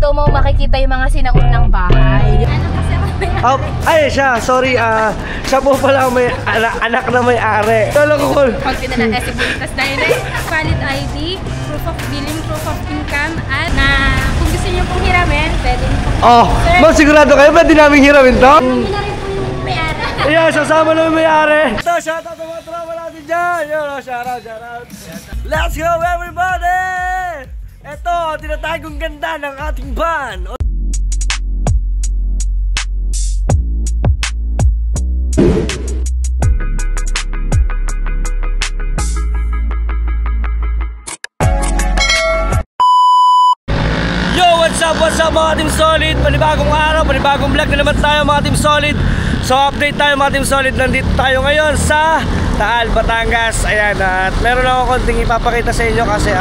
dito mo makikita yung mga sinaunang bahay. Ano kasi Oh, ay siya, sorry, siya po pala may anak na may-ari. Kala ko pag pinala si Bulitas dahil valid ID, proof of billing, proof of income, at na kung gusto niyo pong hiramin, pwede niyo pong ma'am, sigurado kayo, pwede namin hiramin to? Hindi na rin po yung may-ari. Ayan, sasama na yung may-ari. Ito, shoutout sa mga tropa natin dyan. Yun, shoutout. Let's go, everybody! Ito, tinatagong ganda ng ating van. What's up mga Team Solid? Panibagong araw, panibagong vlog na naman tayo mga Team Solid. So update tayo mga Team Solid. Nandito tayo ngayon sa Taal, Batangas. Ayan, at meron ako konting ipapakita sa inyo kasi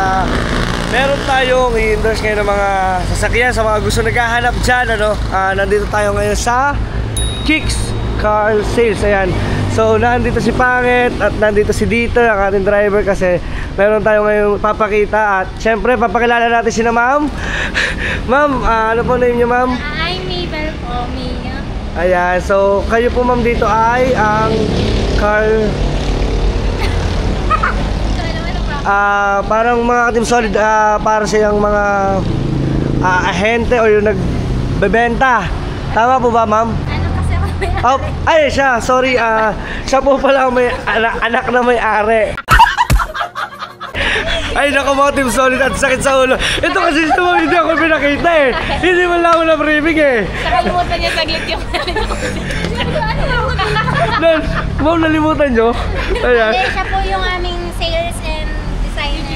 meron tayong i-endorse ngayon ng mga sasakyan sa mga gusto naghahanap dyan, nandito tayo ngayon sa Kicks Car Sales. Ayan. So nandito si Pangit at nandito si Dieter, ang ating driver, kasi meron tayo ngayon papakita. At syempre papakilala natin si na ma'am. Ma'am, ano po name niyo ma'am? I'm Mabel po, Mia. Ayan, so kayo po ma'am dito ay ang car parang mga Team Solid, para siyang mga ahente o yung nagbebenta. Tama po ba ma'am? Oh, ay siya, sorry, siya po pala may anak na may-ari. Ay naku mga Team Solid, at sakit sa ulo. Ito kasi ito hindi ako pinakita eh. Hindi man lang ako na briefing eh. Nakalimutan niya saglit yung Ma'am, nalimutan nyo? Ayan. Hindi, siya po yung aming sales and design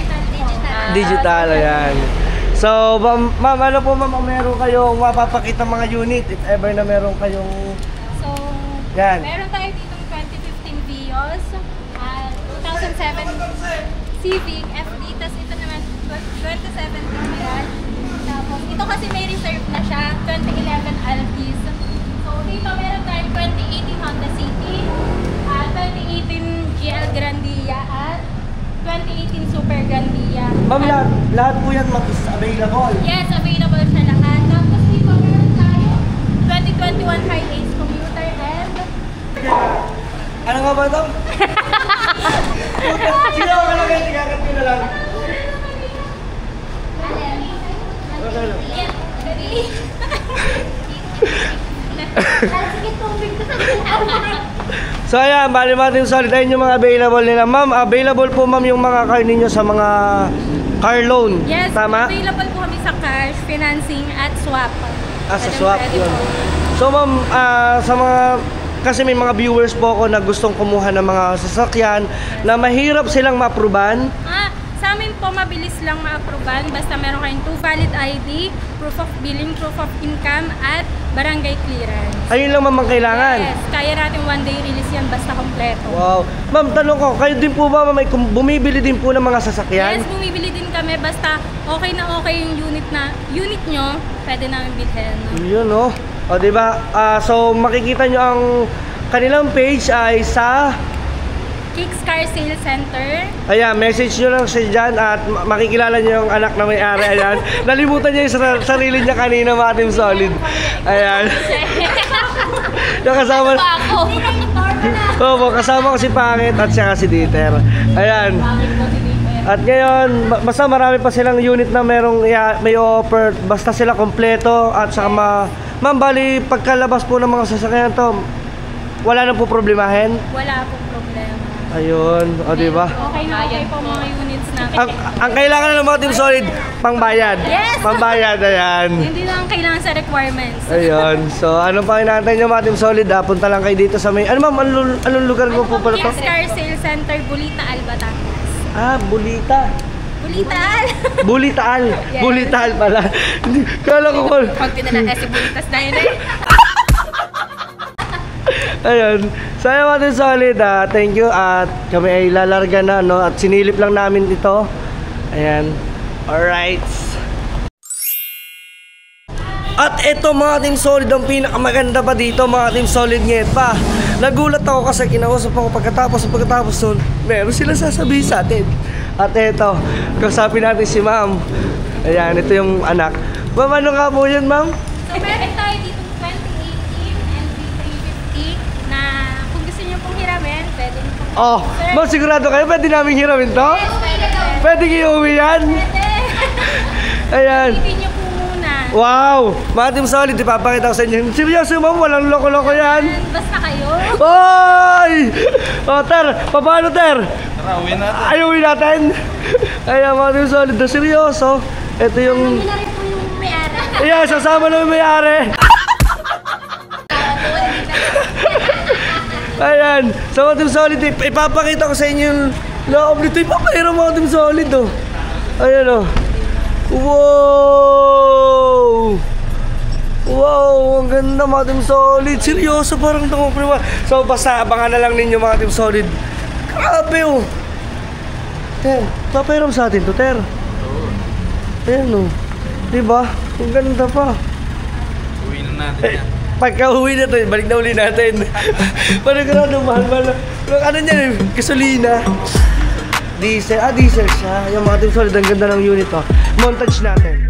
Digital, ayan. So, ma'am, ano po ma'am, meron kayong mapapakita mga unit if ever na meron kayong... So, yan. meron tayo ditong 2015 Vios, 2007 Civic FD, tas ito naman 2017 Mirage. Tapos, ito kasi may reserve na siya, 2011 Altis. So, dito meron tayong 2018 Honda City, 2018 GL Grandia, at 2018 Super Grandia. Ma'am, lahat po yan is available? Yes, available siya lahat. Tapos dito meron tayo 2021 High Ace Commuter and... Ano nga ba ito? Sino ka lang yan? Ikakat ko na lang. So ayan, bali mga Team Solid, ayun yung mga available nila. Ma'am, available po ma'am yung mga car ninyo sa mga car loan. Yes, tama? Available po kami sa cash, financing, at swap. Sa swap yun. So ma'am, sa mga... Kasi may mga viewers po ako na gustong kumuha ng mga sasakyan na mahirap silang ma-approvean. Sa amin po, mabilis lang ma-approvean. Basta meron kayong 2 valid ID, proof of billing, proof of income, at barangay clearance. Ayun lang ma'am ang kailangan? Yes, kaya natin one day release yan basta kompleto. Wow. Ma'am, tanong ko, kayo din po ba may bumibili din po ng mga sasakyan? Yes, bumibili din kami. Basta okay na okay yung unit nyo, pwede namin bilhin. Yun no? O diba? So makikita nyo ang kanilang page ay sa Kicks Car Sales Center. Ayan, message nyo lang siya dyan at makikilala nyo yung anak na may-ari. Ayan, nalimutan niya yung sarili niya kanina mga Team Solid. Ayan. Yung kasama Opo, kasama ko si Pangit at saka si Dieter. Ayan. At ngayon, basta marami pa silang unit na may offer. Basta sila kompleto at saka ma'am, bali pagkalabas po ng mga sasakyan to, wala na po problemahin? Wala po problema. Ayun, o diba? Okay na okay po mga units natin. Ang kailangan na ng mga Team Solid, pangbayad. Yes! Pangbayad, ayan. Hindi lang kailangan sa requirements. Ayun. So, ano pa inaantay nyo mga Team Solid? Punta lang kayo dito sa may... Ano ma'am, anong lugar ko po pala to? Kicks Car Sales Center, Bulita, Batangas. Bulita. Bulitaan. Bulitaan. Yes. Bulitaan pala. Kala ko pag pinala si Bulitas dahil Ayun. So ayun mga Team Solid, thank you. At kami ay lalarga na, no? At sinilip lang namin ito. Ayan. Alright. At ito mga Team Solid, ang pinakamaganda pa dito mga Team Solid ngayon pa. Nagulat ako kasi kinausap ako pagkatapos nun, meron sila sasabihin sa atin. At ito, kausapin natin si ma'am. Ayan, ito yung anak. Ma'am, ano nga po yun, ma'am? So, meron tayo dito 2018 NV350 na kung gusto niyo pong hiramin, pwede niyo pong Oh, ma'am, sigurado kayo, pwede namin hiramin to? Yes, pwede. Pwede kayo uwi yan? Pwede. Ayan. Hindi niyo po muna. Wow! Mga Team Solid, ipapakita ko sa inyo. Seryoso, ma'am, walang loko-loko yan. Basta kayo. Oy! O, Ter, paano, Ter? Tara, uwi natin. Ay, uwi natin. Ayan, mga Team Solid, na seryoso. Ito yung... Hindi na rin po yung may-ari. Ayan, sasama na yung may-ari. Ayan, so mga Team Solid, ipapakita ko sa inyo yung loob nito. Ipapahira mga Team Solid, oh. Ayan, oh. Wow! Wow, ang ganda mga Team Solid. Seryoso, parang tumupriwa. So, basta abangan na lang ninyo mga Team Solid. Grabe, oh. Ter, papahiram sa atin to, Ter. Ayan, oh. Diba? Ang ganda pa. Uwi na natin yan. Pagka uwi natin, balik na uli natin. Parang gano'n, mahal-mahal. Ano niyan, gasolina. Diesel, diesel siya. Yung mga Team Solid, ang ganda ng unit, oh. Montage natin.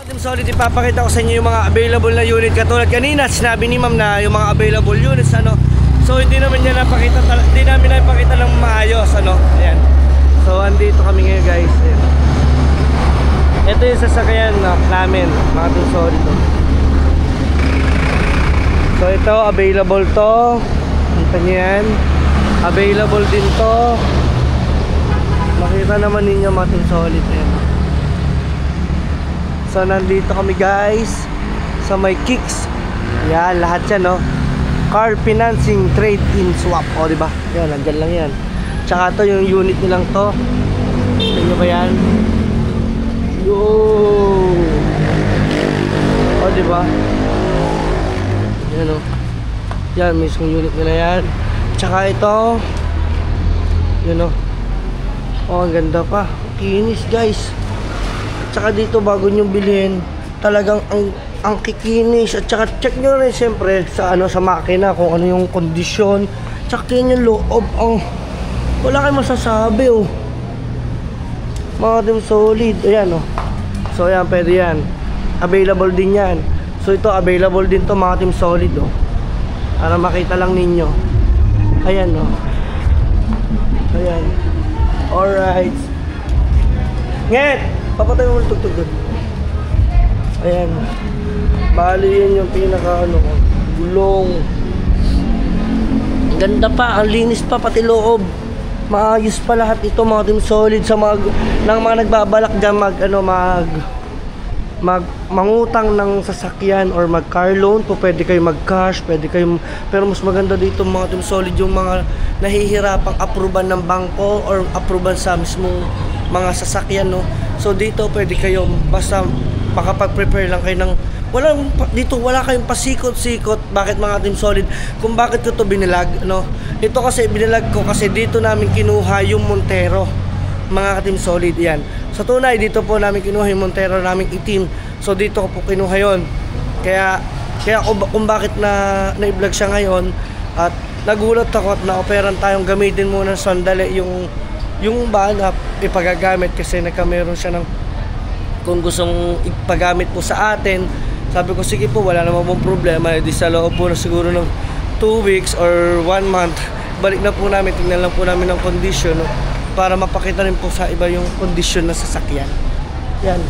Team Solid, ipapakita ko sa inyo yung mga available na unit. Katulad kanina, sinabi ni ma'am na yung mga available units, ano. So hindi naman niya napakita, hindi namin napakita ng maayos, ano. Ayan. So andito kami ngayon, guys. Ayan. Ito yung sasakyan namin, mga Team Solid. So ito, available to. Kita niyo yan. Available din to. Makita naman ninyo mga Team Solid. Ayan. So nandito kami guys sa may Kicks. Yan, lahat yan, no. Car financing, trade-in, swap. O, diba? Yan, nandyan lang yan. Tsaka to yung unit nilang to. Tignan nyo ba yan? Yo! O, diba? Yan, o. Yan, mismong unit nila yan. Tsaka ito. Yun, o. O, ang ganda pa. Kinis, guys. Tsaka dito bago nyo bilhin, talagang ang kikinis. At tsaka check nyo rin siyempre sa sa makina kung ano yung kondisyon. Tsaka yung loob, wala kayong masasabi, oh. Mga Team Solid, ayan, oh. So ayan, pwede yan. Available din yan. So ito, available din to mga Team Solid, oh. Para makita lang ninyo. Ayan, oh. Ayan. Alright. Nget! Papatay mo ulit tugtog doon. Ayan. Bali yun yung pinaka gulong. Ganda pa, ang linis pa pati loob. Maayos pa lahat ito mga Team Solid sa mga nagbabalak dyan mangutang ng sasakyan or mag car loan. Po pwede kayo mag cash, pwede kayo, pero mas maganda dito mga Team Solid yung mga nahihirapang approval ng bangko or approval sa mismong mga sasakyan, no. So dito pwede kayo basta makapag-prepare lang kayo ng dito wala kayong pasikot-sikot. Bakit mga Team Solid? Kung bakit ko to binilag, no? Ito kasi binilag ko kasi dito namin kinuha yung Montero, mga Team Solid. Yan. Sa tunay dito po namin kinuha yung Montero naming itim. So dito ko po kinuha yon. Kaya kung bakit na-vlog siya ngayon at nagulat ako at na-operan tayong gamitin muna sandali yung banap ipagagamit kasi meron siya ng kung gustong ipagamit po sa atin. Sabi ko sige po, wala naman pong problema. Di sa loob po na siguro ng 2 weeks or 1 month balik na po namin, tingnan lang po namin ng condition, no? Para mapakita rin po sa iba yung condition na sasakyan. Yan.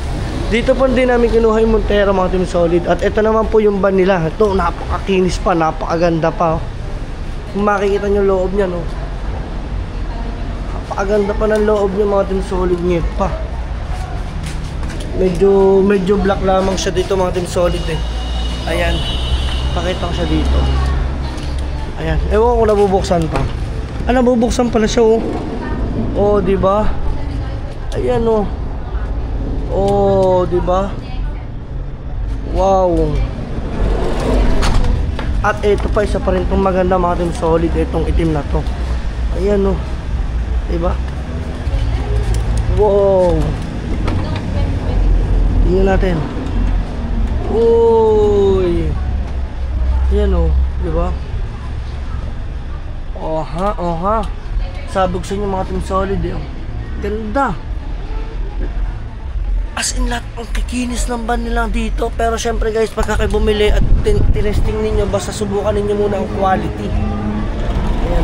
Dito po din namin kinuha yung Montero mga Team Solid. At ito naman po yung van nila. Ito napakakinis pa, napakaganda pa, oh. Kung makikita nyo loob niya, no? Napakaganda pa ng loob niya mga Team Solid. Ngit pa. Medyo black lamang siya dito mga Team Solid, eh. Ayan. Pakita ko siya dito. Ayan. Ewan ko kung nabubuksan pa. Nabubuksan pala siya, oh. Oh, di ba? Ayan, oh. Oh, di ba? Wow. At ito pa, isa pa rin itong maganda mga Team Solid, itong itim na to. Ayan oh. Di ba? Wow. Tingnan natin. Uy. Ayan oh, di ba? Oha, oha. Sabog sa inyo mga Team Solid eh. Ganda. As in lahat ang kikinis ng van nila dito. Pero syempre guys, pagka kayo bumili at tinesting ninyo, basta subukan ninyo muna ang quality. Ayan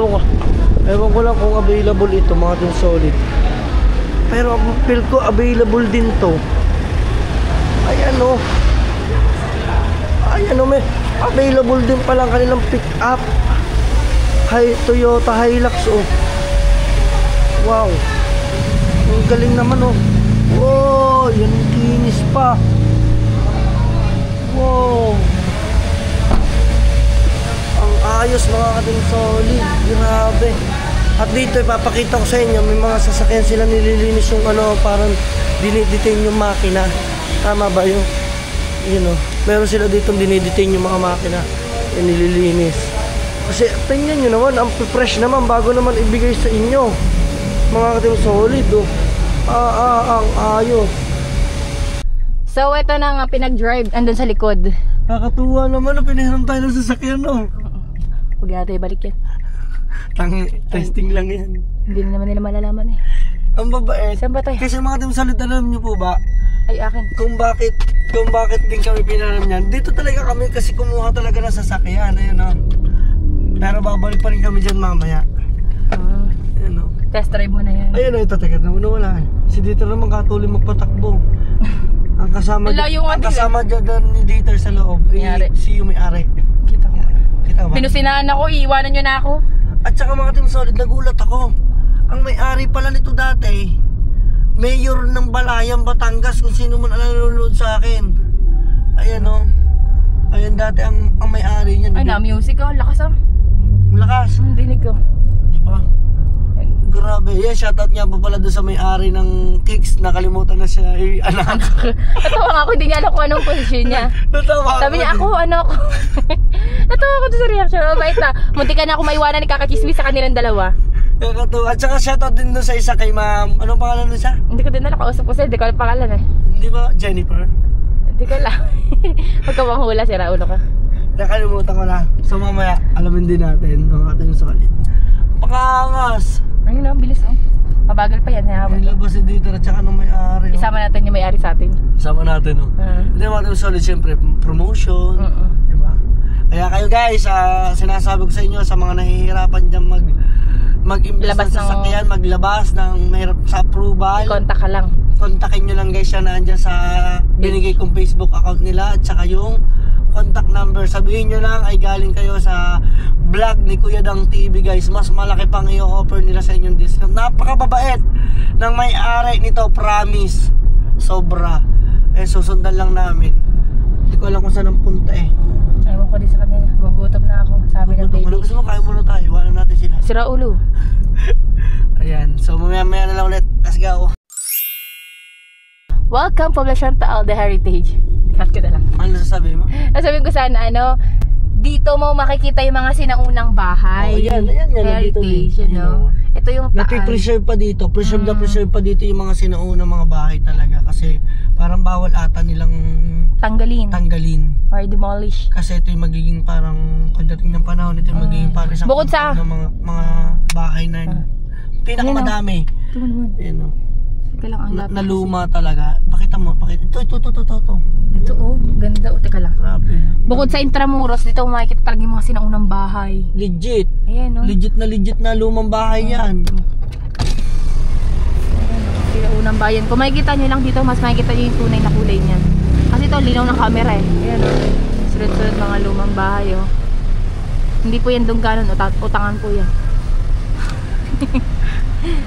o. Ewan ko lang kung available ito mga Team Solid. Pero ang feel ko available din to. Ayan o. Ayan o, may available din palang kanilang pick up. Toyota Hilux oh. Wow. Ang galing naman oh. Wow, yan kinis pa. Wow. Ang ayos mga Team Solid. Grabe. At dito ipapakita ko sa inyo, may mga sasakyan sila nililinis yung ano, parang dinidetain yung makina. Tama ba yun? Yun oh. Meron sila dito dinidetain yung mga makina. Yung nililinis. Kasi tingnan nyo naman, ang fresh naman bago naman ibigay sa inyo mga Team Solid oh. Ang ayos. So ito na nga pinag-drive andun sa likod. Kakatuwa naman na pinahiram tayo ng sasakyan no. Huwag natin ibalik yan. Testing lang yan. Hindi naman nila malalaman eh. Ang babait. Saan ba tayo? Kasi mga Team Solid, alam nyo po ba Ay akin. kung bakit din kami pinahiram yan? Dito talaga kami kasi kumuha talaga ng sasakyan. Ayun no. Pero babalik pa rin kami dyan mamaya. Ayun no. Test drive mo na yan. Ayun o, ito, teka, nawala eh. Si Dieter naman katuloy magpatakbo. Ang kasama dyan ni Dieter sa loob, si yung may-ari. Kita ko. Kita ba? Pinusinaan ako, iiwanan nyo na ako. At saka mga Team Solid, nagulat ako. Ang may-ari pala nito dati, mayor ng Balayan, Batangas, kung sino man ang nanonood sa akin. Ayan o. Ayan dati ang may-ari niyan. Ay na, music oh, lakas oh. Lakas. Dinig ko. Di ba? Grabe, yan, shoutout nga po pala doon sa may-ari ng Kicks. Nakalimutan na siya, anak. Natawa nga ako, hindi niya alam kung anong position niya. Sabi niya, ako, ano ako. Natawa ako doon sa reaction. Mabait na. Munti ka na ako maiwanan ni kakachismis sa kanilang dalawa. Kakatuwa. At saka shoutout din doon sa isa kay ma'am. Anong pangalan doon siya? Hindi ko din nakausap ko siya, hindi ko alam pangalan eh. Hindi ba? Jennifer? Hindi ko alam. Huwag ka bang hula, sira ulo ka. Nakalimutan ko na. So mamaya, alamin din natin ang ating Solid. Pakangas! Ayun na, bilis oh. Pabagal pa yan. May labas si Dieter at saka nung may-ari. Isama natin yung may-ari sa atin. Isama natin, no? Hindi mga Team Solid, siyempre, promotion. Diba? Kaya kayo guys, sinasabi ko sa inyo, sa mga nahihirapan dyan mag-imbes ng sasakyan, maglabas ng mahirap sa approval. Kontak ka lang. Kontakin nyo lang guys siya na andyan sa binigay kong Facebook account nila at saka yung contact number. Sabihin nyo lang ay galing kayo sa vlog ni Kuya Dang TV guys. Mas malaki pang i-offer nila sa inyong discount. Napakababait ng may-ari nito, promise. Sobra. Susundan lang namin. Hindi ko alam kung saan ang punta eh. Ayaw ko din sa kanila. Gugutom na ako. Sabi ng baby. Gusto mo, kaya muna tayo. Iwanan natin sila. Sira ulo. Ayan. So mamaya na lang ulit. Let's go. Welcome, Poblacion Taal de Heritage. Cut ko na lang. Ano sasabihin mo? Sabihin ko sana, dito mo makikita yung mga sinaunang bahay. Ayan. Heritage, you know. Ito yung Taal. Napipreserve pa dito. Preserve pa dito yung mga sinaunang mga bahay talaga. Kasi parang bawal ata nilang tanggalin. Or demolish. Kasi ito yung magiging parang, pagdating ng panahon, ito yung magiging parang isang bukod sa mga bahay na pinakamadami. Ito naman. Ayan o. Kailangan Naluma talaga. Pakita mo. Ito. Ito oh, ganda oh. Teka lang. Grabe. Bukod sa Intramuros, dito makikita talaga yung mga sinaunang bahay. Legit. Ayan oh. Legit na lumang bahay yan. Sinaunang bayan. Kung makikita nyo lang dito, mas makikita nyo yung tunay na kulay niyan. Kasi ito, linaw ng camera eh. Ayan oh. Sunod-sunod mga lumang bahay oh. Hindi po yan dungganon, utangan po yan.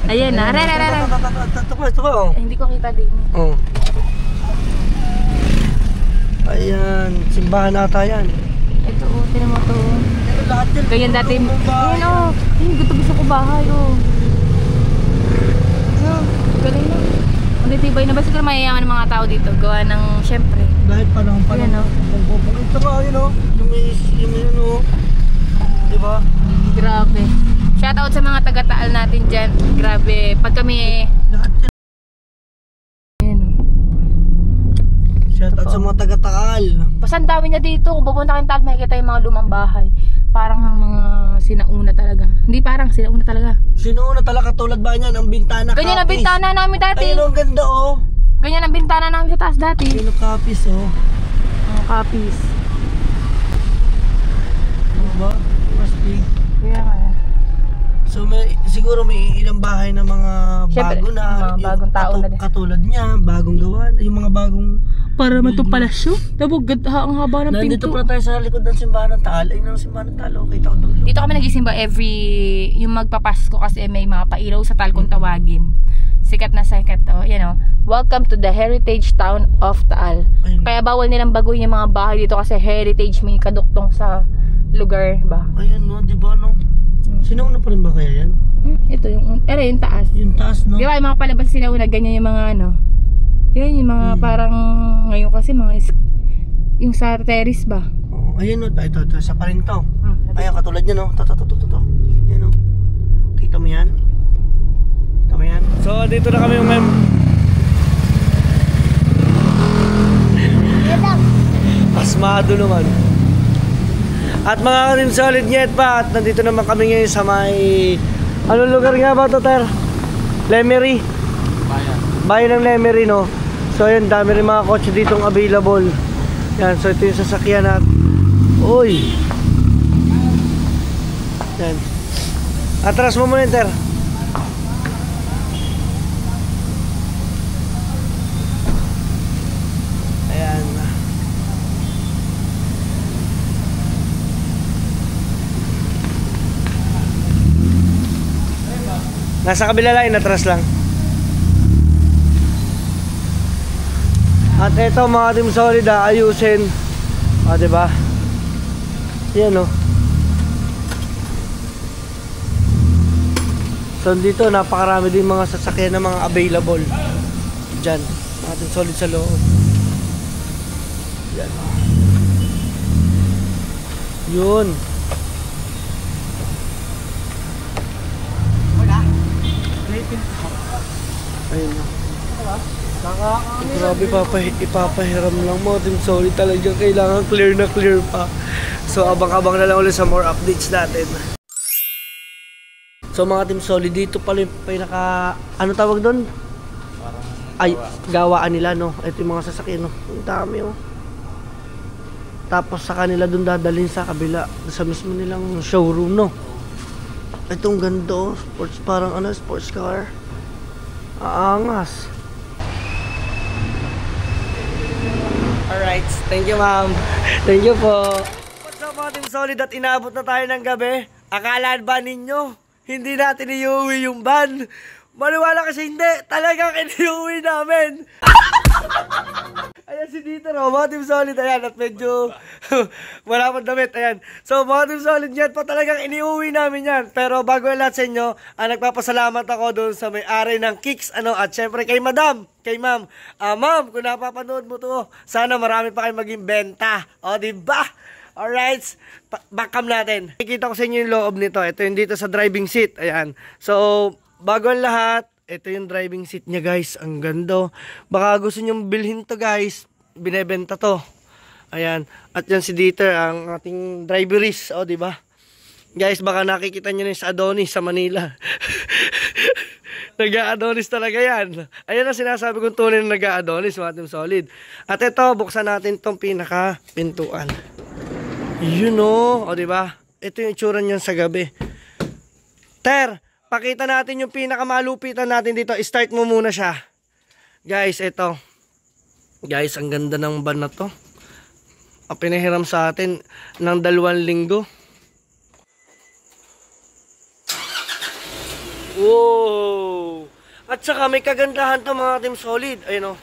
Ayan na. Ito ba? Hindi ko kita din. Oh. Ayan, simbahan ata yan. Ito oh, tinan mo to. Lahat yan. Ganyan dati. Ayan oh. Gusto ko bahay oh. Galing na. Ano ito matibay na ba siguro mayayaman ng mga tao dito? Gawa ng, syempre. Dahil panahon pa lang. Ayan, oh. Ito nga, yun o. Yung yun o. Diba? Grabe. Shoutout sa mga taga-Taal natin dyan. Grabe. Pag kami... Lahat yan. Ayan, oh. Shoutout sa mga taga-Taal. Basta ang dami niya dito. Kung pupunta kayong Taal, makikita yung mga lumang bahay. Parang mga sinauna talaga. Hindi parang, sinauna talaga. Sinauna talaga tulad ba niyan? Ang bintana Ganyan ang kapis. bintana namin dati. Ayun, ang ganda oh. Ganyan ang bintana namin sa taas dati. Ayun ang kapis oh. Ang kapis. Diba? Mas big. Kaya nga. So siguro may ilang bahay na mga Siyempre, bago na. mga bagong tao na din. Katulad niya, bagong gawa. Yung mga bagong... Para naman itong palasyo. Tapos ang haba ng Nandito pinto. pala tayo sa likod ng simbahan ng Taal. Ayun ang simbahan ng Taal. Okay, kita ko doon. Dito kami nagisimba every, yung magpapasko kasi may mga pailaw sa Taal kung tawagin. Sikat na sikat to. You know, welcome to the heritage town of Taal. Ayun. Kaya bawal nilang baguhin yung mga bahay dito kasi heritage may kaduktong sa lugar ba. Ayun no, di ba no? Sinauna pa rin ba kaya yan? Ito yung, yung taas. Yung taas no? Di ba yung mga palabas sinauna, ganyan yung mga ano. Yan yung mga parang ngayon kasi mga yung sa terrace ba? Oh, ayun no, ito, sa pa rin to. Ayun, katulad niya no. To. Ayun no. Kita mo yan? Kita mo yan? So, dito na kami yung Pasmado naman. At mga Team Solid Nyet pa. At nandito naman kami ngayon sa may... Anong lugar nga ba ito, Ter? Lemery. Bayan ng Lemery, no? So ayun, dami rin mga kotse ditong available. Yan, so ito yung sasakyan natin. Uy! Yan. Atras mo muna, Ter. Ayan. Nasa kabila line, atras lang. At ito mga Team Solid, ayusin. Diba? Yan oh. So dito napakarami din mga sasakyan na mga available. Diyan, mga Team Solid sa loob. Yan. Yun. Ayun na. Grabe, ipapahiram lang mo. Team Solid talagang kailangan clear na clear pa. So abang-abang na lang ulit sa more updates natin. So mga Team Solid, dito pala yung pinaka... Ano tawag doon? Ay, gawaan nila no. Ito yung mga sasakyan no. Ang dami oh. Tapos sa kanila doon dadalhin sa kabila. Sa mismo nilang showroom no. Itong ganda oh. Sports, parang ano, sports car. Aangas. Alright, thank you ma'am. Thank you po. What's up mga Team Solid, at inabot na tayo ng gabi. Akala ba ninyo hindi natin iuwi yung van? Maniwala kasi hindi, talagang iuwi namin. Ayan si Dieter mga Team Solid, ayan, at medyo wala pang damit, ayan. So mga Team Solid yan pa, talagang iniuwi namin yan. Pero bago yung lahat sa inyo, nagpapasalamat ako doon sa may-ari ng Kicks, at syempre kay Madam, kay Ma'am. Ma'am, kung napapanood mo to, sana marami pa kayo maging benta. O, diba? Alright, backcam natin. Ikita ko sa inyo yung loob nito. Ito yung dito sa driving seat, ayan. So, bago ang lahat, ito yung driving seat niya guys. Ang ganda. Baka gusto nyo bilhin to guys. Binebenta to. Ayan. At yan si Dieter, ang ating driverist. O, diba? Guys, baka nakikita nyo na sa Adonis sa Manila. Nag-a-Adonis talaga yan. Ayan ang sinasabi kong tunay na nag-a-Adonis, mga Team Solid. At ito, buksan natin tong pinaka-pintuan. Yun o, diba? Ito yung itsura niyan sa gabi. Ter, pakita natin yung pinakamalupitan natin dito. Start mo muna siya. Guys, ito. Guys, ang ganda ng van na to. Ang pinahiram sa atin ng 2 linggo. Wow! At saka may kagandahan to mga Team Solid. Ayun o.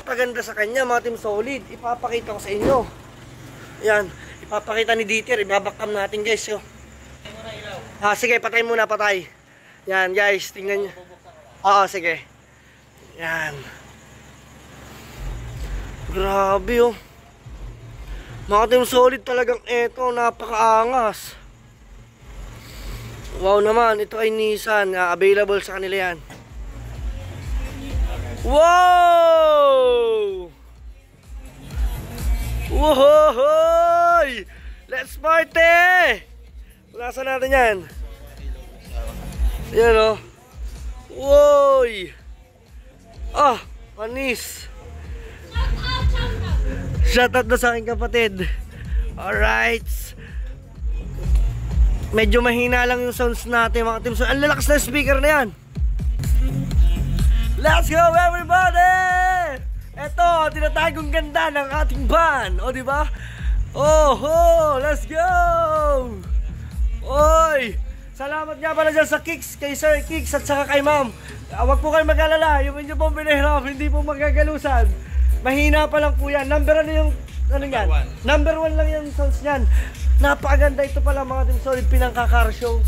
Paganda sa kanya mga Team Solid. Ipapakita ko sa inyo. Yan. Ipapakita ni Dieter. Ibabakam natin guys. Yo. Sige, patay muna, patay. Yan guys, tingnan nyo. Oo, sige. Yan. Grabe oh. Mga Team Solid talagang eto, napakaangas. Wow naman, ito ay Nissan, available sa kanila yan. Wow! Wohoy! Let's party! Punasan natin yan. Yan o. Woy! Ah, panis. Shoutout na sa aking kapatid. Alright. Medyo mahina lang yung sounds natin mga team. So, ang lalakas na speaker na yan. Let's go everybody! Eto, tinatagong ganda ng ating band. O, diba? Oh, let's go! Oy! Salamat nga pala dyan sa Kicks, kay Sir Kicks at saka kay Ma'am. Huwag po kayo mag-alala, yung inyo pong pinahirap, hindi po magagalusan. Mahina pa lang po yan. Number ano yung, ano yan? Number 1 lang yung sounds yan. Napakaganda ito pala mga Team Solid, pinangka-car show.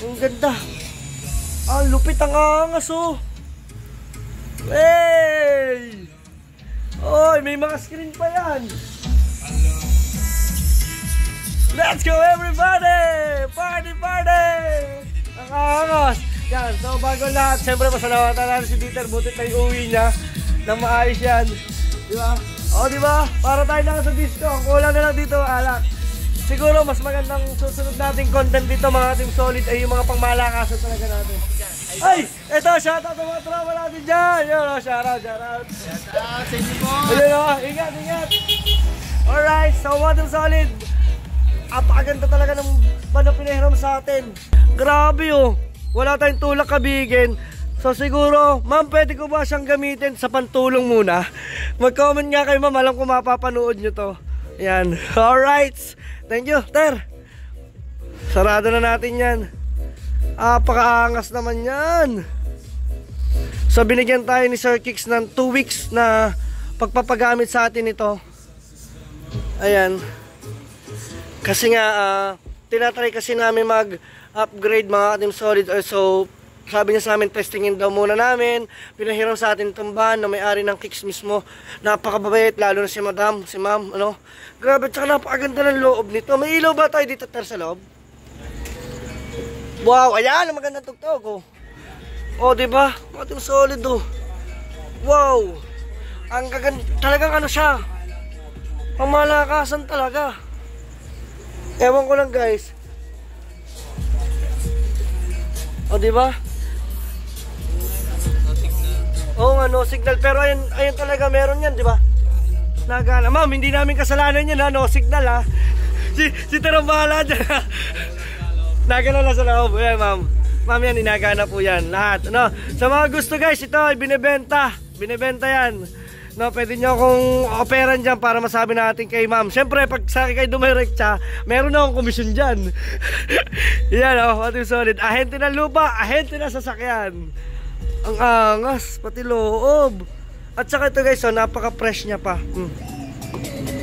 Ang ganda. Ang lupit, ang angas oh. Hey! Oy, may mga screen pa yan. Let's go everybody! Party, party! Ang angas. Yan, so bago lahat, siyempre pasalamatan natin si Dieter, butit na yung uwi niya na maayos yan. Diba? O diba? Para tayo na sa disco, ang kulang na lang dito, alak. Siguro mas magandang susunod nating content dito mga Team Solid ay yung mga pangmalakasan talaga natin. Ay! Ito, shoutout sa mga tropa natin dyan! Yun o, shoutout! Shoutout sa inyo po! Ayun o, ingat! Alright, so mga Team Solid, apakaganda talaga ng banda pinahiram sa atin. Grabe oh! Wala tayong tulak kabigin. So siguro, ma'am, pwede ko ba siyang gamitin sa pantulong muna? Mag-comment nga kayo ma'am, alam ko mapapanood nyo to. Yan, alright. Thank you, Ter. Sarado na natin yan. Apakaangas naman yan. So binigyan tayo ni Sir Kicks ng 2 weeks na pagpapagamit sa atin ito. Ayan. Kasi nga, tinatry kasi namin mag-upgrade mga Team Solid. So, sabi niya sa amin, testingin daw muna namin. Pinahiram sa atin itong van na may-ari ng Kicks mismo. Napakababait, lalo na si madam, si ma'am, ano. Grabe, tsaka napakaganda ng loob nito. May ilaw ba tayo dito, Ter, sa loob? Wow, ayan, ang magandang tugtog, oh. Oh, diba? Mga Team Solid, oh. Wow. Ang gaganda, talagang ano siya. Pamalakasan talaga. Ewan ko lang, guys. O, diba? Oo nga, no signal. Pero ayun talaga, meron yan, diba? Nagana. Ma'am, hindi namin kasalanan yan, ha? No signal, ha? Si Terang bahala dyan, ha? Nagana lang sa loob. Ayan, ma'am. Ma'am, yan, inagana po yan. Lahat, no? Sa mga gusto, guys, ito ay binibenta. Binibenta yan. No, pwede nyo akong operan dyan para masabi natin kay ma'am. Siyempre, pag sa akin kayo dumirect siya, meron na akong komisyon dyan. Yan o, Mga Team Solid. Ahente ng lupa, ahente ng sasakyan. Ang angas, pati loob. At saka ito guys, oh, napaka-fresh niya pa.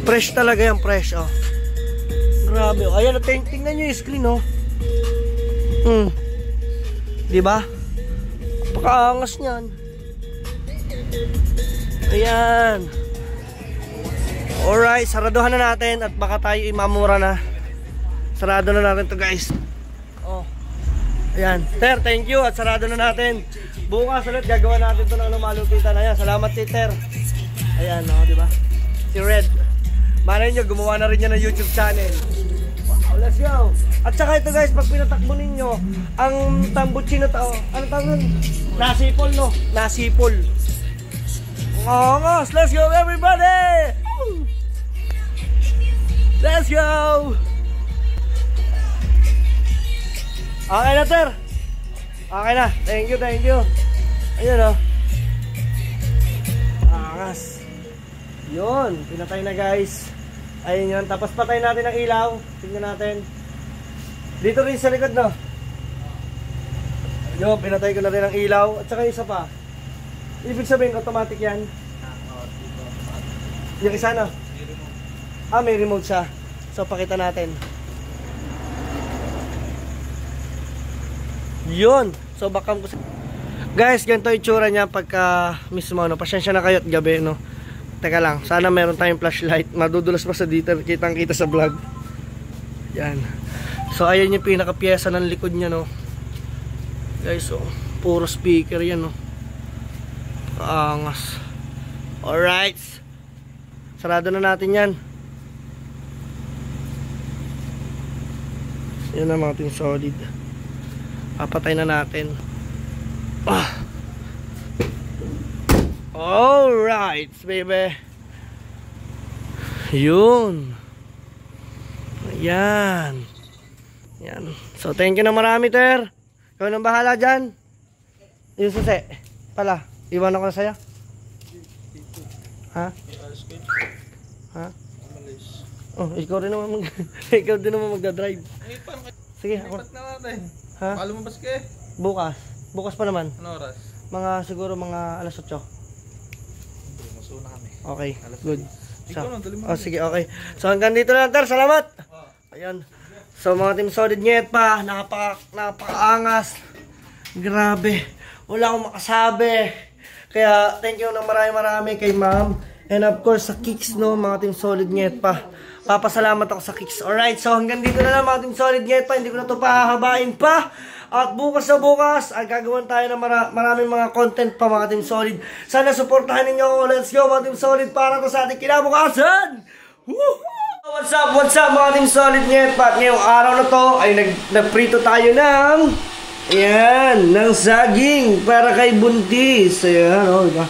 Fresh talaga yan, fresh. Oh. Grabe. Oh. Ayan, tingnan nyo yung screen. Oh. Diba? Napaka-angas niyan. Ayan. Alright, saraduhan na natin at baka tayo imamura na. Sarado na natin to guys. Oh. Ayan. Ter, thank you at sarado na natin. Bukas ulit gagawa natin to ng malupitan. Ayan, salamat si Ter. Ayan, oh, diba? Si Red. Malay nyo, gumawa na rin niya ng YouTube channel. Wow, let's go. At saka ito guys, pag pinatakbo ninyo, ang tambuchi na to, ano tawag nun? Nasipol, no? Nasipol. Angas, let's go everybody! Let's go! Okay na, Ter. Okay na, thank you, thank you. Ayun o. Angas. Yun, pinatay na guys. Ayun yun, tapos patay natin ang ilaw. Tingnan natin. Dito rin sa likod, no? Yun, pinatay ko na rin ang ilaw. At saka isa pa. Ibig sabihin, automatic yan. Yung isa na. May remote siya. So, pakita natin. Yun. So, baka Guys, ganito yung itsura niya pagka mismo, no? Pasensya na kayo at gabi, no? Teka lang, sana meron tayong flashlight. Madudulas pa sa dito, kitang-kita sa vlog. Yan. So, ayan yung pinaka-pyesa ng likod niya, no? Guys, so, puro speaker yan, no? Angas. Alright. Sarado na natin yan. Yan na mga Team Solid. Papatay na natin. Alright, baby. Yun. Ayan. Yan. So, thank you na marami, Ter. Ikaw nang bahala dyan. Yung susi. Pala, iwan ako na sa'yo. Ha? Ha? Oh, ikaw din naman ikaw din naman magdadrive. Sige, ako. Ha? Lumabas ka eh. Bukas. Bukas pa naman. Ano oras? Mga siguro mga alas 8. Masuna kami. Okay, good. Ikaw na, dali mo. Oh, sige, okay. So hanggang dito lang, Ter. Salamat. Ayan. So mga Team Solid Nyet pa, napakaangas. Grabe. Wala akong makasabi. Kaya thank you na marami kay Ma'am. And of course sa Kicks, no, mga Team Solid Nyet pa. Papasalamat ako sa Kicks. Alright, so hanggang dito na lang mga Team Solid Nyet pa. Hindi ko na ito pahahabain pa. At bukas sa bukas, ay gagawin tayo ng maraming mga content pa mga Team Solid. Sana suportahan ninyo ako. Let's go mga Team Solid para to sa ating kinabukasan. Woohoo! What's up mga Team Solid Nyet pa. At ngayong araw na to ay nagprito tayo ng ng saging para kay Buntis. Ayan, o, diba?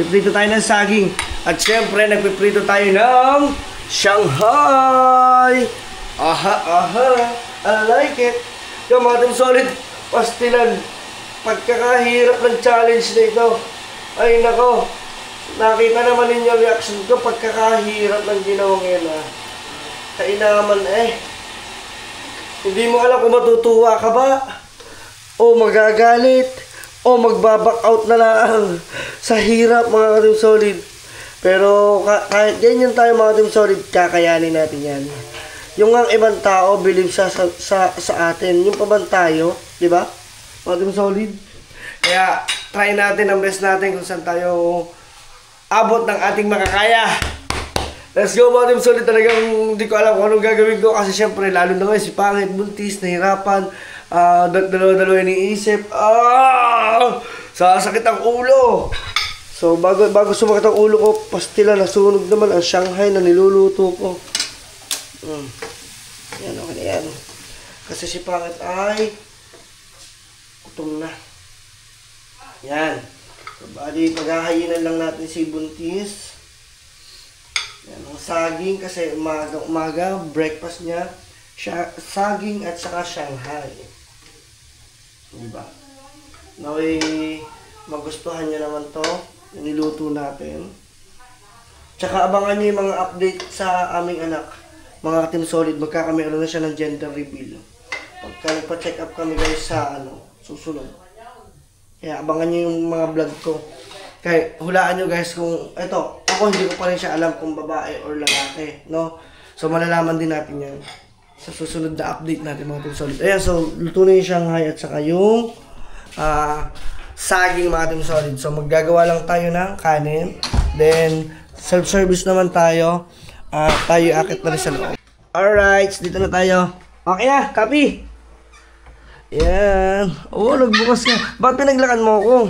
Nagprito tayo ng saging. At syempre, nagpiprito tayo ng Shanghai. I like it. Yung mga Team Solid, pastilan, pagkakahirap ng challenge na ito. Ay nako, nakita naman ninyo reaction ko, pagkakahirap ng ginawang yan ha. Kainaman eh. Hindi mo alam kung matutuwa ka ba, o magagalit, o magbaback out na lang sa hirap mga Team Solid. Pero kahit ganyan tayo mga Team Solid, kakayanin natin yan. Yung ang ibang tao, believe sa atin. Yung pa bang tayo, di ba? Mga Team Solid. Kaya, try natin ang best natin kung saan tayo abot ng ating makakaya. Let's go mga Team Solid. Talagang hindi ko alam kung anong gagawin ko. Kasi syempre, lalo na ngayon, si Pangit, Buntis, nahirapan. Dalawa-dalawa iniisip. Sasakit ang ulo. So, bago sumakit ang ulo ko, pastila, nasunog naman ang Shanghai na niluluto ko. Yan, okay na yan. Kasi si Pangit ay gutom na. Yan. So, bali, paghahayinan lang natin si Buntis. Yan, ang saging kasi umaga, breakfast niya, saging at saka Shanghai. Diba? Naway, magustuhan niya naman to. Niluto natin. Tsaka abangan niyo yung mga update sa aming anak. Mga Team Solid, magkakameron na siya ng gender reveal. Pagka nagpa-check up kami guys sa susunod. Kaya abangan niyo yung mga vlog ko. Kaya hulaan niyo guys kung, eto, ako hindi ko pa rin siya alam kung babae or lalaki, no? So malalaman din natin yan sa susunod na update natin mga Team Solid. Ayan, so luto na yung Shanghai at saka yung saging mga Team Solid. So maggagawa lang tayo ng kanin. Then self-service naman tayo. Tayo akit na rin sa loob. Alright, dito na tayo. Okay na, copy. Yan. Oo, nagbukas ka. Bakit pinaglakan mo ako?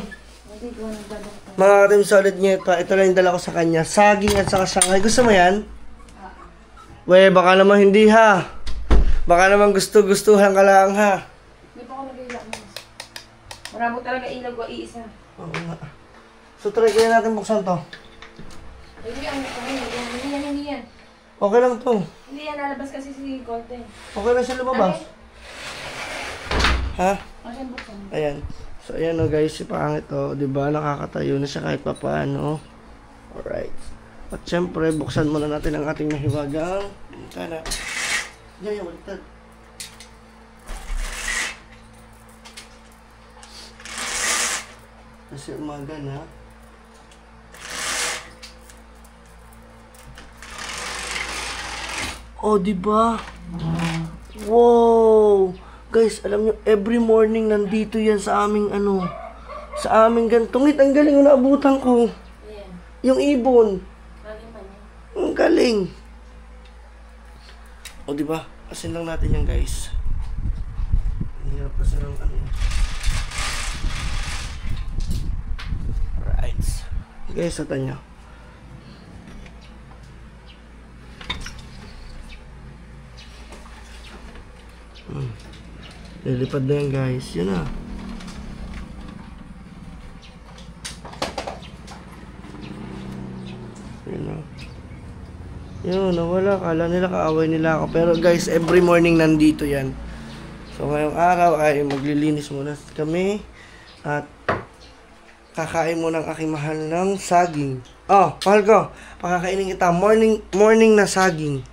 Mga Team Solid niya ito lang yung dala ko sa kanya. Saging at saka Shanghai. Gusto mo yan? We, baka naman hindi ha. Baka naman gustuhan ka lang ha. Hindi pa ako nag-iilak mo. Maramo talaga ilag o iisa. Oo nga. So try kaya natin buksan to. Hindi yan. Okay lang to. Hindi yan, lalabas kasi si Conte. Okay lang siya lumabas. Ha? Okay, buksan. Ayan. So ayan o guys, si Pangit o. Diba nakakatayo na siya kahit papaano. Alright. At syempre, buksan muna natin ang ating nahiwagang bintana. Diyan yung baliktad. Kasi umaga na. Oh, diba? Wow! Guys, alam nyo, every morning nandito yan sa aming Sa amin gantungit, ang galing yung naabutan ko. Ayan. Yung ibon. Lagi pa niya. Ang galing. O diba? Asin lang natin yan guys. Hirap kasi ng ano. Right. Guys, satan nyo. Lilipad na yan guys. Yun na. Yun na. Yun, nawala. Kala nila kaaway nila ako. Pero guys, every morning nandito yan. So ngayong araw ay maglilinis muna kami. At kakain muna ng aking mahal ng saging. Oh, mahal ko. Pakakainin kita. Morning na saging.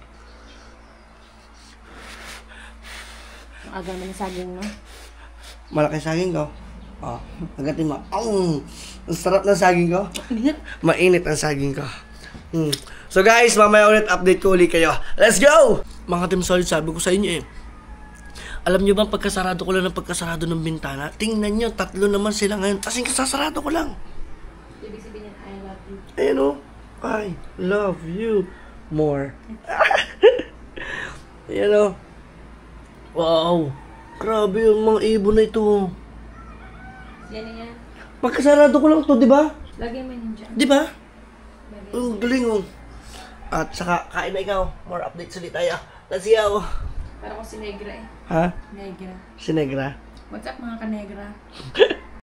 Ang aga naman yung saging, no? Malaki saging ko. Oh, agatin mo. Ang sarap ng saging ko. Mainit ang saging ko. So guys, mamaya ulit update ko ulit kayo. Let's go! Mga Team Solid, sabi ko sa inyo eh. Alam nyo ba pagkasarado ko lang ng pagkasarado ng bintana? Tingnan nyo, 3 naman sila ngayon. Kasing kasasarado ko lang. Ibig sabihin yan, I love you. Ayan o. I love you more. Ayan o. Wow. Grabe yung mga ibon na ito. Yan na yan. Pagkasarado ko lang to, di ba? Lagyan mo yun dyan. Di ba? Ang galing oh. At saka, kain na ikaw. More updates ulit tayo. Let's go. Parang ko si Negra eh. Ha? Negra. Si Negra? What's up mga ka-Negra?